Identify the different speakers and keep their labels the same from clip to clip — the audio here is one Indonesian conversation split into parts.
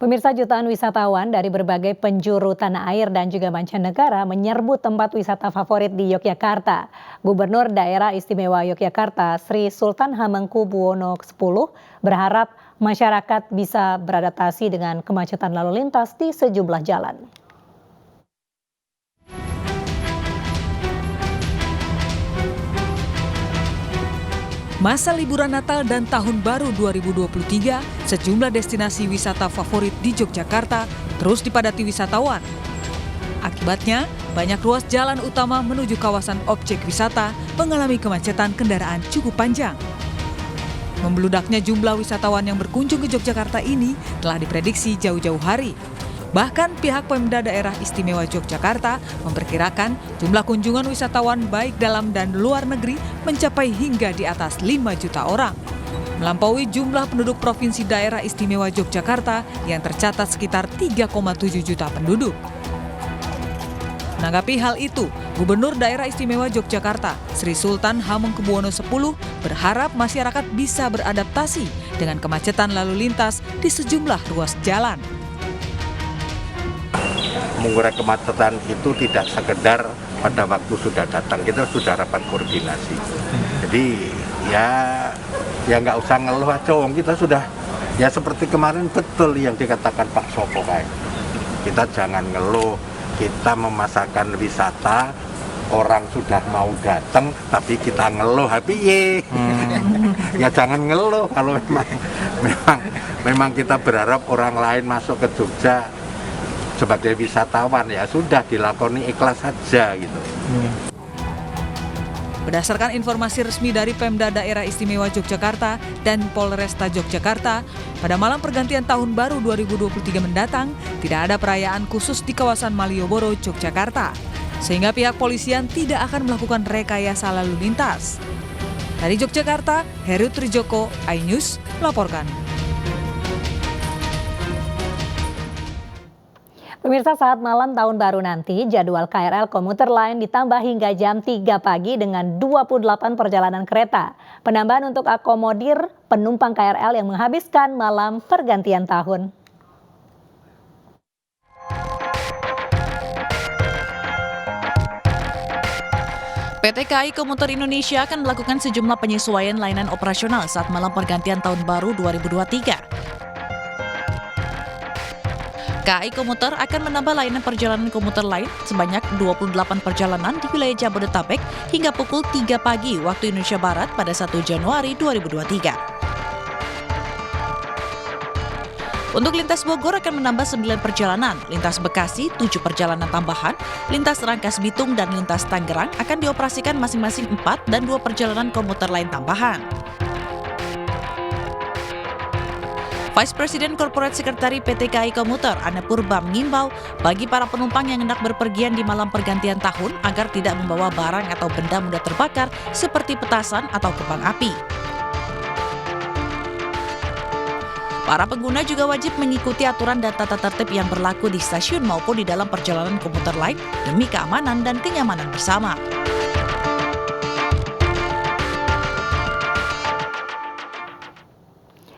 Speaker 1: Pemirsa, jutaan wisatawan dari berbagai penjuru tanah air dan juga mancanegara menyerbu tempat wisata favorit di Yogyakarta. Gubernur Daerah Istimewa Yogyakarta, Sri Sultan Hamengkubuwono X berharap masyarakat bisa beradaptasi dengan kemacetan lalu lintas di sejumlah jalan.
Speaker 2: Masa liburan Natal dan Tahun Baru 2023, sejumlah destinasi wisata favorit di Yogyakarta terus dipadati wisatawan. Akibatnya, banyak ruas jalan utama menuju kawasan objek wisata mengalami kemacetan kendaraan cukup panjang. Membeludaknya jumlah wisatawan yang berkunjung ke Yogyakarta ini telah diprediksi jauh-jauh hari. Bahkan pihak Pemda Daerah Istimewa Yogyakarta memperkirakan jumlah kunjungan wisatawan baik dalam dan luar negeri mencapai hingga di atas 5 juta orang. Melampaui jumlah penduduk Provinsi Daerah Istimewa Yogyakarta yang tercatat sekitar 3,7 juta penduduk. Menanggapi hal itu, Gubernur Daerah Istimewa Yogyakarta, Sri Sultan Hamengkubuwono X berharap masyarakat bisa beradaptasi dengan kemacetan lalu lintas di sejumlah ruas jalan.
Speaker 3: Mengurai kemacetan itu tidak sekedar pada waktu sudah datang, kita sudah rapat koordinasi. Jadi ya nggak usah ngeluh aja, kita sudah ya seperti kemarin betul yang dikatakan Pak Sopo kayak. Kita jangan ngeluh, kita memasarkan wisata, orang sudah mau datang tapi kita ngeluh piye. Ya jangan ngeluh kalau memang kita berharap orang lain masuk ke Jogja sebagai wisatawan, ya sudah dilakoni ikhlas saja gitu.
Speaker 2: Berdasarkan informasi resmi dari Pemda Daerah Istimewa Yogyakarta dan Polresta Yogyakarta, pada malam pergantian Tahun Baru 2023 mendatang tidak ada perayaan khusus di kawasan Malioboro, Yogyakarta, sehingga pihak polisian tidak akan melakukan rekayasa lalu lintas. Dari Yogyakarta, Heru Trijoko, iNews melaporkan.
Speaker 1: Pemirsa, saat malam Tahun Baru nanti, jadwal KRL komuter lain ditambah hingga jam 3 pagi dengan 28 perjalanan kereta. Penambahan untuk akomodir penumpang KRL yang menghabiskan malam pergantian tahun.
Speaker 4: PT KAI Komuter Indonesia akan melakukan sejumlah penyesuaian layanan operasional saat malam pergantian Tahun Baru 2023. KAI Komuter akan menambah layanan perjalanan komuter lain sebanyak 28 perjalanan di wilayah Jabodetabek hingga pukul 3 pagi waktu Indonesia Barat pada 1 Januari 2023. Untuk lintas Bogor akan menambah 9 perjalanan, lintas Bekasi 7 perjalanan tambahan, lintas Rangkas Bitung dan lintas Tangerang akan dioperasikan masing-masing 4 dan 2 perjalanan komuter lain tambahan. Vice President Corporate Secretary PT KAI Komuter, Anne Purba, mengimbau bagi para penumpang yang hendak berpergian di malam pergantian tahun agar tidak membawa barang atau benda mudah terbakar seperti petasan atau kembang api. Para pengguna juga wajib mengikuti aturan dan tata tertib yang berlaku di stasiun maupun di dalam perjalanan komuter lain demi keamanan dan kenyamanan bersama.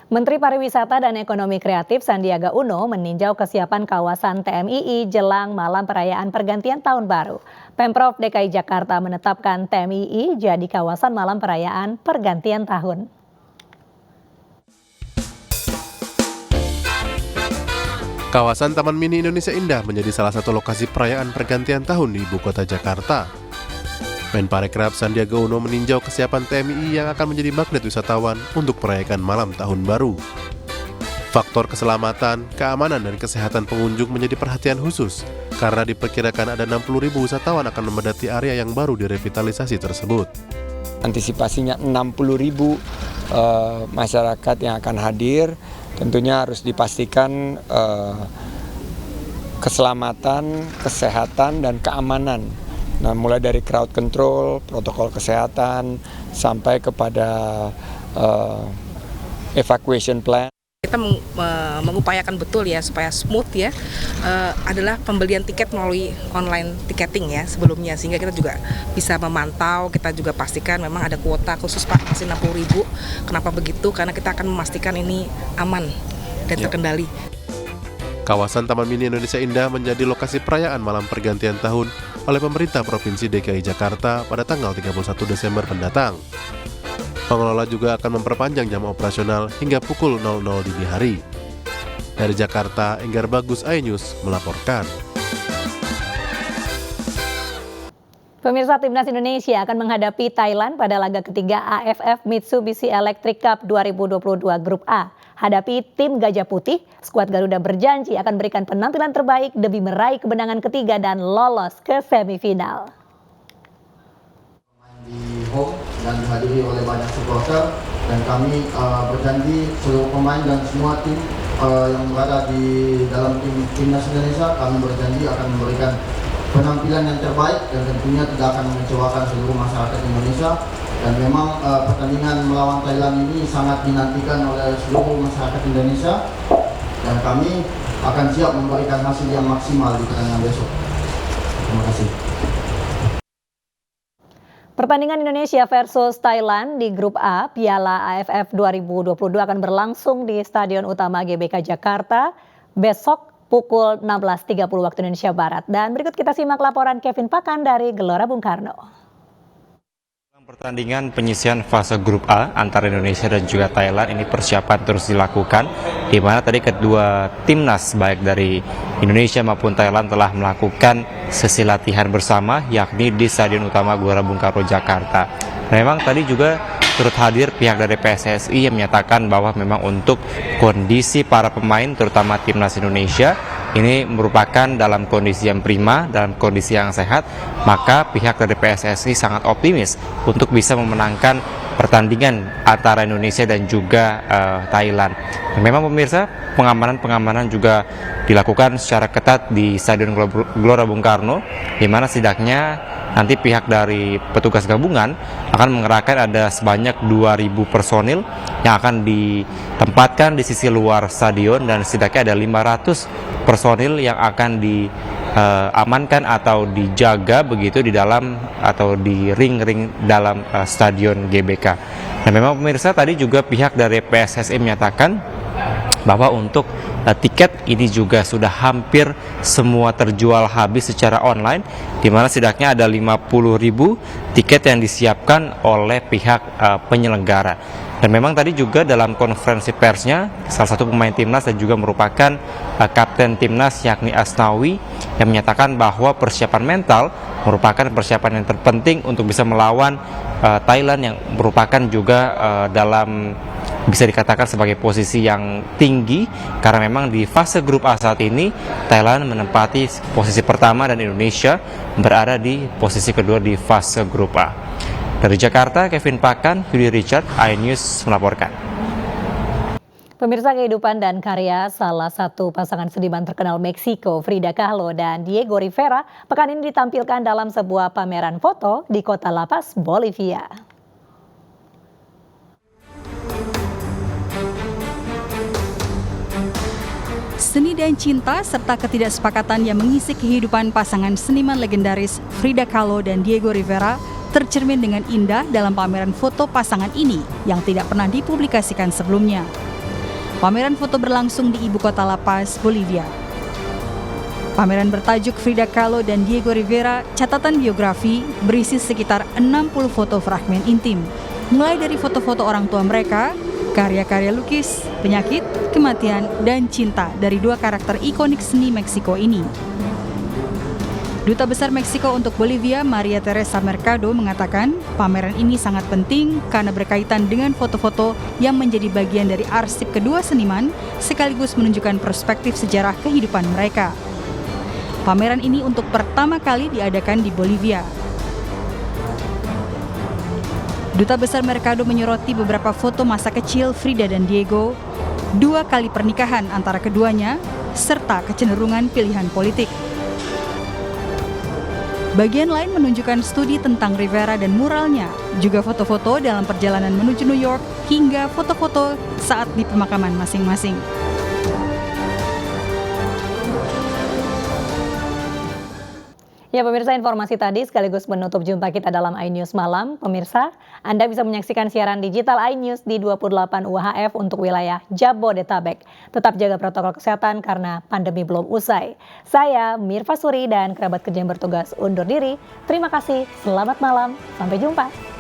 Speaker 1: Menteri Pariwisata dan Ekonomi Kreatif Sandiaga Uno meninjau kesiapan kawasan TMII jelang malam perayaan pergantian Tahun Baru. Pemprov DKI Jakarta menetapkan TMII jadi kawasan malam perayaan pergantian tahun.
Speaker 5: Kawasan Taman Mini Indonesia Indah menjadi salah satu lokasi perayaan pergantian tahun di ibu kota Jakarta. Menparekraf Sandiaga Uno meninjau kesiapan TMII yang akan menjadi magnet wisatawan untuk merayakan malam tahun baru. Faktor keselamatan, keamanan, dan kesehatan pengunjung menjadi perhatian khusus karena diperkirakan ada 60.000 wisatawan akan memadati area yang baru direvitalisasi tersebut.
Speaker 6: Antisipasinya 60.000 masyarakat yang akan hadir, tentunya harus dipastikan keselamatan, kesehatan, dan keamanan. Nah, mulai dari crowd control, protokol kesehatan, sampai kepada evacuation plan.
Speaker 7: Kita mengupayakan betul ya supaya smooth ya, adalah pembelian tiket melalui online ticketing ya sebelumnya, sehingga kita juga bisa memantau, kita juga pastikan memang ada kuota khusus Pak, masih 60.000. Kenapa begitu? Karena kita akan memastikan ini aman dan terkendali.
Speaker 5: Kawasan Taman Mini Indonesia Indah menjadi lokasi perayaan malam pergantian tahun oleh pemerintah Provinsi DKI Jakarta pada tanggal 31 Desember mendatang. Pengelola juga akan memperpanjang jam operasional hingga pukul 00 dini hari. Dari Jakarta, Enggar Bagus, iNews melaporkan.
Speaker 1: Pemirsa, Timnas Indonesia akan menghadapi Thailand pada laga ketiga AFF Mitsubishi Electric Cup 2022 Grup A. Hadapi tim Gajah Putih, skuad Garuda berjanji akan berikan penampilan terbaik demi meraih kemenangan ketiga dan lolos ke semifinal.
Speaker 8: Di home dan dihadiri oleh banyak supporter, dan kami berjanji seluruh pemain dan semua tim yang berada di dalam Timnas Indonesia, kami berjanji akan memberikan penampilan yang terbaik dan tentunya tidak akan mengecewakan seluruh masyarakat Indonesia. Dan memang pertandingan melawan Thailand ini sangat dinantikan oleh seluruh masyarakat Indonesia, dan kami akan siap memberikan hasil yang maksimal di pertandingan besok. Terima kasih.
Speaker 1: Pertandingan Indonesia versus Thailand di Grup A Piala AFF 2022 akan berlangsung di Stadion Utama GBK Jakarta besok pukul 16.30 waktu Indonesia Barat. Dan berikut kita simak laporan Kevin Pakan dari Gelora Bung Karno.
Speaker 9: Pertandingan penyisihan fase grup A antara Indonesia dan juga Thailand ini persiapan terus dilakukan, di mana tadi kedua timnas baik dari Indonesia maupun Thailand telah melakukan sesi latihan bersama, yakni di Stadion Utama Gelora Bung Karno Jakarta. Memang tadi juga turut hadir pihak dari PSSI yang menyatakan bahwa memang untuk kondisi para pemain terutama timnas Indonesia ini merupakan dalam kondisi yang prima, dalam kondisi yang sehat, maka pihak dari PSSI sangat optimis untuk bisa memenangkan pertandingan antara Indonesia dan juga Thailand. Memang pemirsa, pengamanan juga dilakukan secara ketat di Stadion Gelora Bung Karno, di mana setidaknya nanti pihak dari petugas gabungan akan mengerahkan ada sebanyak 2.000 personil yang akan ditempatkan di sisi luar stadion, dan setidaknya ada 500 personil yang akan diamankan atau dijaga begitu di dalam atau di ring-ring dalam stadion GBK. Nah, memang pemirsa, tadi juga pihak dari PSSI menyatakan bahwa untuk tiket ini juga sudah hampir semua terjual habis secara online, di mana setidaknya ada 50.000 tiket yang disiapkan oleh pihak penyelenggara. Dan memang tadi juga dalam konferensi persnya, salah satu pemain timnas dan juga merupakan kapten timnas yakni Asnawi yang menyatakan bahwa persiapan mental merupakan persiapan yang terpenting untuk bisa melawan Thailand yang merupakan juga dalam bisa dikatakan sebagai posisi yang tinggi, karena memang di fase grup A saat ini Thailand menempati posisi pertama dan Indonesia berada di posisi kedua di fase grup A. Dari Jakarta, Kevin Pakan, Yudi Richard, iNews melaporkan.
Speaker 1: Pemirsa, kehidupan dan karya salah satu pasangan seniman terkenal Meksiko, Frida Kahlo dan Diego Rivera, pekan ini ditampilkan dalam sebuah pameran foto di kota La Paz, Bolivia.
Speaker 10: Seni dan cinta serta ketidaksepakatan yang mengisi kehidupan pasangan seniman legendaris Frida Kahlo dan Diego Rivera tercermin dengan indah dalam pameran foto pasangan ini yang tidak pernah dipublikasikan sebelumnya. Pameran foto berlangsung di ibu kota La Paz, Bolivia. Pameran bertajuk Frida Kahlo dan Diego Rivera, catatan biografi, berisi sekitar 60 foto fragmen intim, mulai dari foto-foto orang tua mereka, karya-karya lukis, penyakit, kematian, dan cinta dari dua karakter ikonik seni Meksiko ini. Duta Besar Meksiko untuk Bolivia, Maria Teresa Mercado, mengatakan pameran ini sangat penting karena berkaitan dengan foto-foto yang menjadi bagian dari arsip kedua seniman, sekaligus menunjukkan perspektif sejarah kehidupan mereka. Pameran ini untuk pertama kali diadakan di Bolivia. Duta Besar Mercado menyoroti beberapa foto masa kecil Frida dan Diego, 2 kali pernikahan antara keduanya, serta kecenderungan pilihan politik. Bagian lain menunjukkan studi tentang Rivera dan muralnya, juga foto-foto dalam perjalanan menuju New York, hingga foto-foto saat di pemakaman masing-masing.
Speaker 1: Ya pemirsa, informasi tadi sekaligus menutup jumpa kita dalam iNews Malam. Pemirsa, Anda bisa menyaksikan siaran digital iNews di 28 UHF untuk wilayah Jabodetabek. Tetap jaga protokol kesehatan karena pandemi belum usai. Saya Mirva Suri dan kerabat kerja yang bertugas undur diri. Terima kasih, selamat malam, sampai jumpa.